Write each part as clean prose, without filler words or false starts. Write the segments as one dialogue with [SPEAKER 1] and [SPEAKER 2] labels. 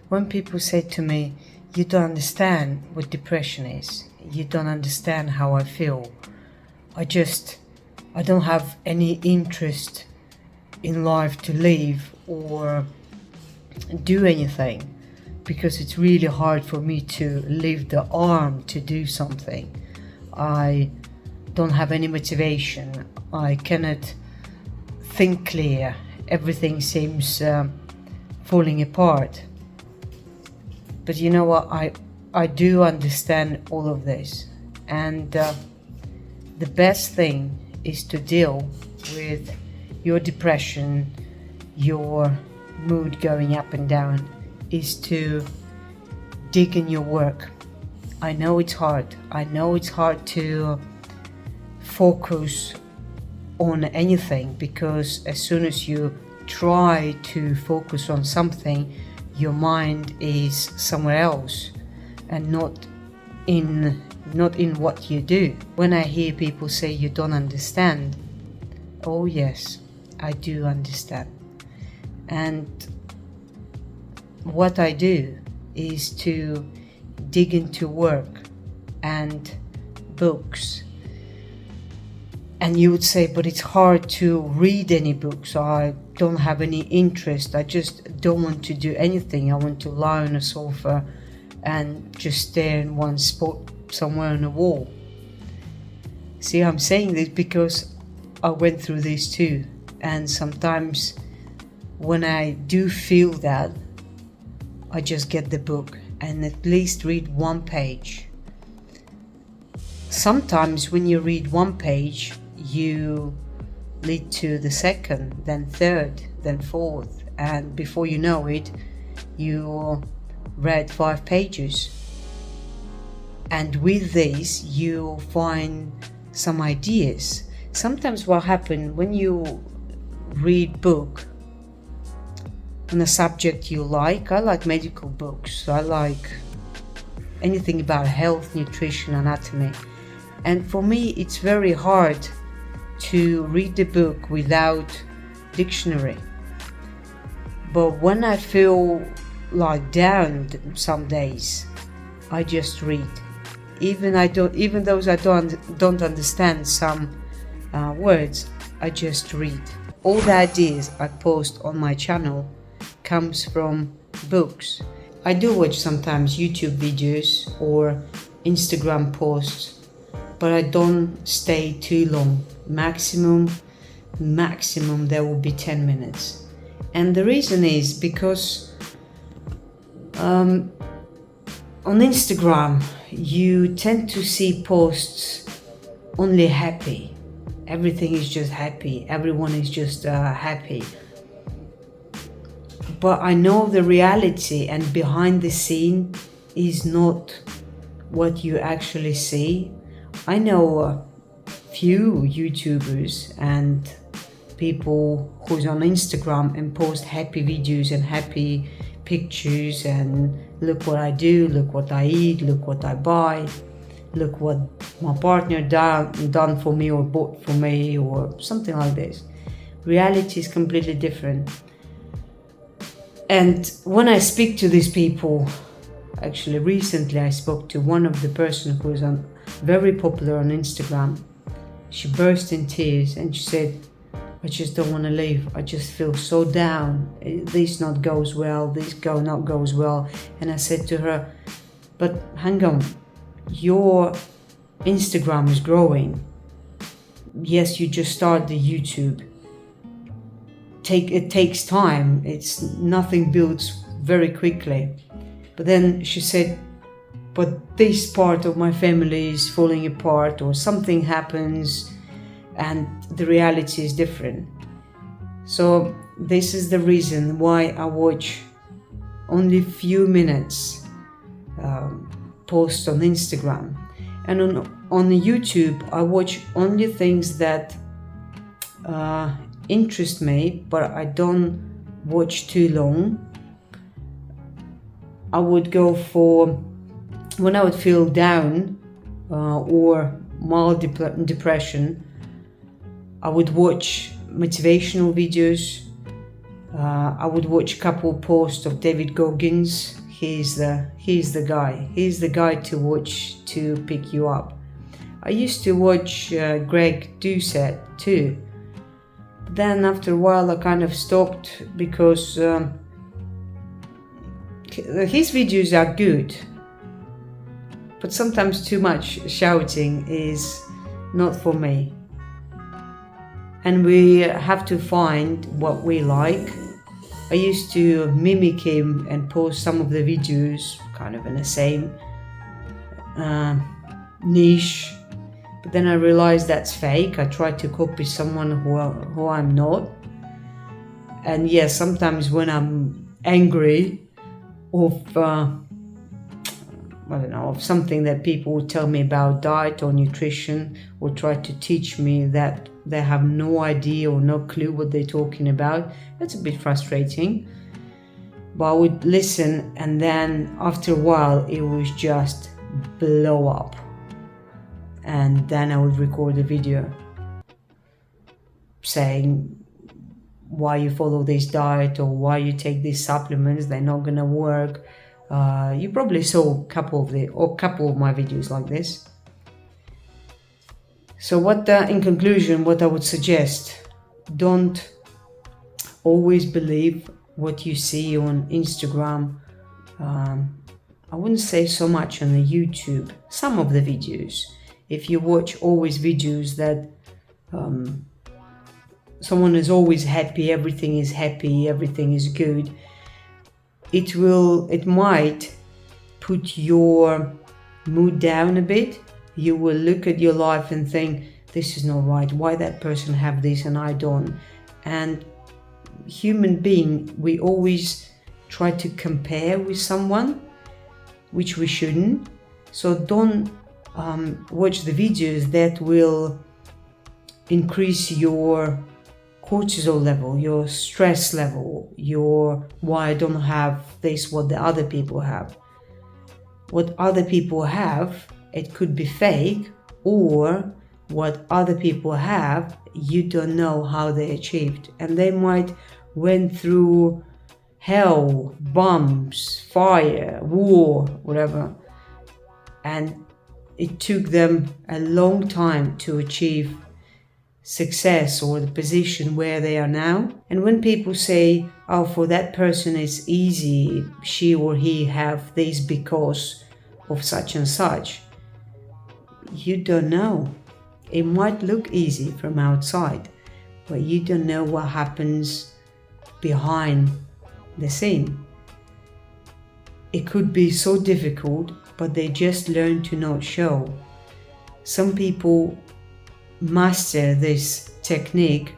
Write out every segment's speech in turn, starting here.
[SPEAKER 1] When people say to me, you don't understand what depression is, you don't understand how I feel, I don't have any interest in life to live or do anything, because it's really hard for me to lift the arm to do something. I don't have any motivation. I cannot think clear. Everything seems falling apart. But you know what? I do understand all of this, and the best thing is to deal with your depression, your mood going up and down, is to dig in your work. I know it's hard. I know it's hard to focus on anything, because as soon as you try to focus on something, your mind is somewhere else and not in what you do. When I hear people say you don't understand, oh yes, I do understand. And what I do is to dig into work and books. And you would say, but it's hard to read any books. I don't have any interest. I just don't want to do anything. I want to lie on a sofa and just stare in one spot somewhere on a wall. See, I'm saying this because I went through this too. And sometimes when I do feel that, I just get the book and at least read one page. Sometimes when you read one page, you lead to the second, then third, then fourth, and before you know it, you read 5 pages. And with this, you find some ideas. Sometimes what happens when you read book on a subject you like, I like medical books, I like anything about health, nutrition, anatomy. And for me, it's very hard to read the book without dictionary. But when I feel like down some days, I just read. Even though I don't understand some words, I just read. All the ideas I post on my channel comes from books. I do watch sometimes YouTube videos or Instagram posts, but I don't stay too long. Maximum there will be 10 minutes. And the reason is because on Instagram you tend to see posts only happy. Everything is just happy. Everyone is just happy. But I know the reality, and behind the scene is not what you actually see. I know a few YouTubers and people who's on Instagram and post happy videos and happy pictures and look what I do, look what I eat, look what I buy, look what my partner done for me or bought for me or something like this. Reality is completely different. And when I speak to these people, actually recently I spoke to one of the person who is very popular on Instagram. She burst in tears and she said, I just don't want to live. I just feel so down. This not goes well, this not goes well. And I said to her, but hang on, your Instagram is growing. Yes, you just started the YouTube. It takes time. It's nothing builds very quickly. But then she said, but this part of my family is falling apart or something happens and the reality is different. So this is the reason why I watch only few minutes posts on Instagram. And on YouTube, I watch only things that interest me, but I don't watch too long. I would go for when I would feel down or mild depression. I would watch motivational videos. I would watch a couple posts of David Goggins. he's the guy. He's the guy to watch to pick you up. I used to watch Greg Doucette too. But then after a while I kind of stopped because his videos are good, but sometimes too much shouting is not for me. And we have to find what we like. I used to mimic him and post some of the videos kind of in the same niche, but then I realized that's fake. I tried to copy someone who I'm not. And yes, sometimes when I'm angry of of something that people would tell me about diet or nutrition, or try to teach me that they have no idea or no clue what they're talking about, that's a bit frustrating. But I would listen, and then after a while it was just blow up, and then I would record a video saying why you follow this diet or why you take these supplements, they're not gonna work. You probably saw a couple of my videos like this. So in conclusion, what I would suggest, don't always believe what you see on Instagram. I wouldn't say so much on the YouTube, some of the videos. If you watch always videos that someone is always happy, everything is good, it might put your mood down a bit. You will look at your life and think, this is not right, why that person have this and I don't. And human being, we always try to compare with someone, which we shouldn't. So don't watch the videos that will increase your cortisol level, your stress level, your why I don't have this, what the other people have. What other people have, it could be fake, or what other people have, you don't know how they achieved. And they might went through hell, bombs, fire, war, whatever. And it took them a long time to achieve success or the position where they are now. And when people say, oh, for that person it's easy, she or he have this because of such and such, you don't know. It might look easy from outside, but you don't know what happens behind the scene. It could be so difficult, but they just learn to not show. Some people master this technique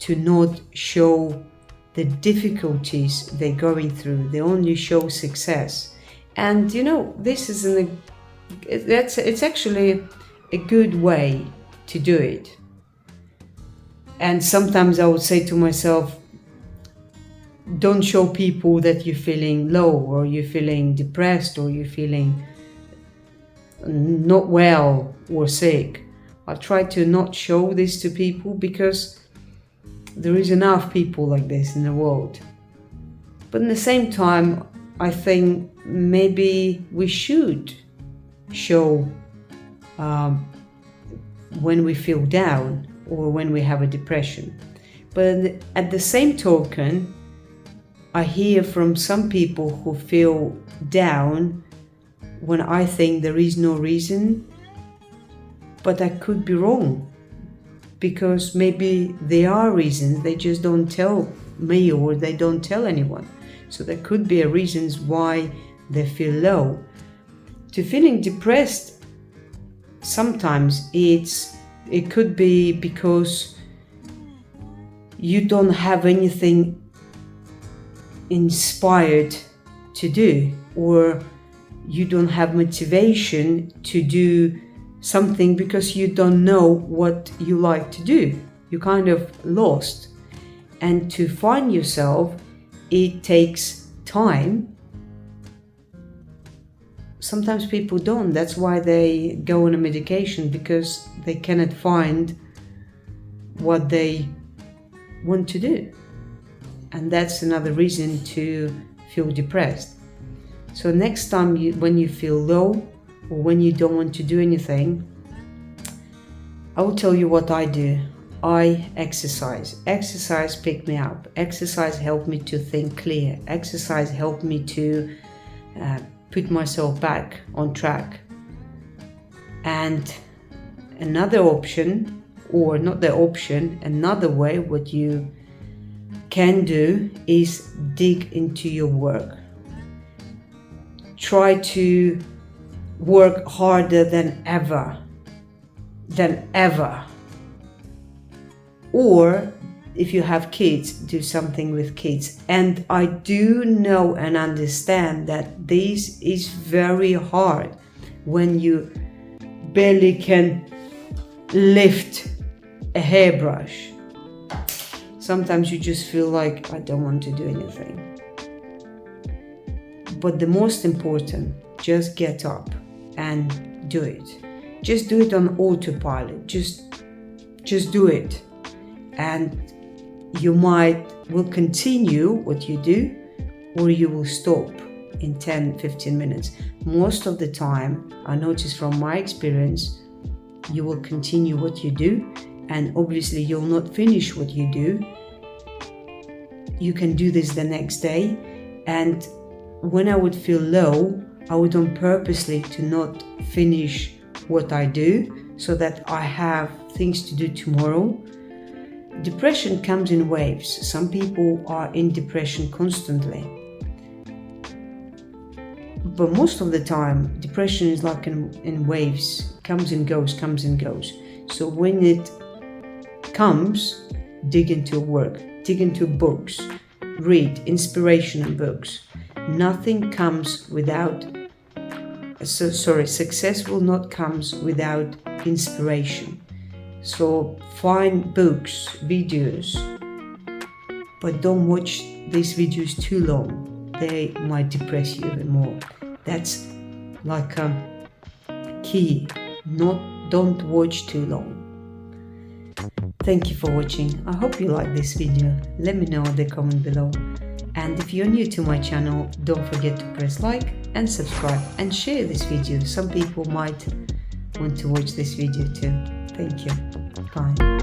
[SPEAKER 1] to not show the difficulties they're going through. They only show success. And this is it's actually a good way to do it. And sometimes I would say to myself, don't show people that you're feeling low, or you're feeling depressed, or you're feeling not well or sick. I try to not show this to people because there is enough people like this in the world. But at the same time, I think maybe we should show when we feel down or when we have a depression. But at the same token, I hear from some people who feel down when I think there is no reason. But I could be wrong, because maybe there are reasons, they just don't tell me or they don't tell anyone. So there could be reasons why they feel low. To feeling depressed, sometimes it could be because you don't have anything inspired to do, or you don't have motivation to do something because you don't know what you like to do. You're kind of lost. And to find yourself, it takes time. Sometimes people don't. That's why they go on a medication, because they cannot find what they want to do. And that's another reason to feel depressed. So next time when you feel low or when you don't want to do anything, I will tell you what I do. I exercise. Exercise pick me up. Exercise help me to think clear. Exercise help me to put myself back on track. And another option, or not the option, another way what you can do is dig into your work. Try to work harder than ever. Or if you have kids, do something with kids. And I do know and understand that this is very hard when you barely can lift a hairbrush. Sometimes you just feel like, I don't want to do anything. But the most important, just get up and do it. Just do it on autopilot. Just do it. And you will continue what you do, or you will stop in 10-15 minutes. Most of the time, I notice from my experience, you will continue what you do, and obviously you'll not finish what you do. You can do this the next day. And when I would feel low, I would on purposely to not finish what I do so that I have things to do tomorrow. Depression comes in waves. Some people are in depression constantly. But most of the time, depression is like in waves, comes and goes. So when it comes, dig into work, dig into books, read inspirational books. Nothing comes without, success will not comes without inspiration. So find books, videos, but don't watch these videos too long. They might depress you even more. That's like a key. Don't watch too long. Thank you for watching. I hope you like this video. Let me know in the comment below. And if you're new to my channel, don't forget to press like and subscribe and share this video. Some people might want to watch this video too. Thank you. Bye.